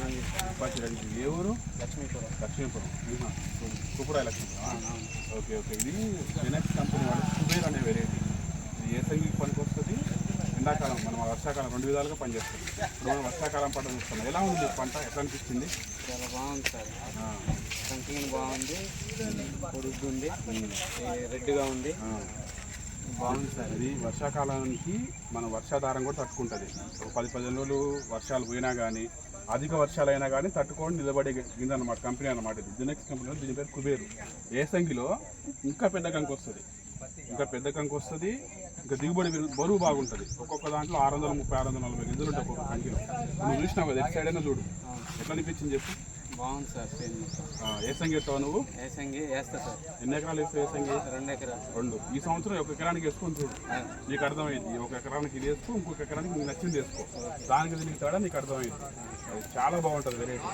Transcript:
ఏ ఊరు? లక్ష్మీపురం. లక్ష్మీపురం. కుకురాయ Lakshmipuram. Okay okay. ఇది జెనెక్స్ కంపెనీ వాళ్ళు కుబేర్ అనే వెరైటీ. ఇది ఏసంగికి పనికి వస్తుంది, ఎండాకాలం మనం వర్షాకాలం 2 విధాలుగా పనిచేస్తుంది. ఇప్పుడు మనం వర్షాకాలం పంట చూస్తున్నాం. ఎలా ఉంది పంట? ఎట్లా అనిపించింది? చాలా బాగుంది సార్. కంటిన్యూ బాగుంది, పొడుగుంది, రెడ్గా ఉంది, బాగుంది సార్. ఇది వర్షాకాలానికి మన వర్షాధారం కూడా తట్టుకుంటుంది. 10-15 రోజులు వర్షాలు పోయినా కానీ, అధిక వర్షాలు అయినా కానీ తట్టుకొని నిలబడే గింజ అనమాట కంపెనీ అనమాట. ఇది జెనెక్స్ కంపెనీ. దీని పేరు కుబేరు. ఏసంగిలో ఇంకా పెద్ద కంకి వస్తుంది, ఇంకా దిగుబడి బరువు బాగుంటుంది. ఒక్కొక్క దాంట్లో 630-640 గింజలు ఉంటాయి ఒక్కొక్క కంకిలో. నువ్వు చూసినావు కదా, ఎట్ సైడ్ అయినా చూడు. ఎట్లా అనిపించింది చెప్పు? బాగుంది సార్. ఏసంగి వేస్తావు నువ్వు? ఏసంగి వేస్తా సార్. ఎన్ని ఎకరాలు వేస్తావు ఏసంగి? 2 ఎకరాలు. 2. ఈ సంవత్సరం 1 ఎకరానికి వేసుకొని చూడు, నీకు అర్థమైంది. 1 ఎకరానికి ఇది వేసుకో, ఇంకొక ఎకరానికి నీకు నచ్చింది వేసుకో. దానికి దీనికి తేడా నీకు అర్థమైంది. చాలా బాగుంటుంది వెరైటీ.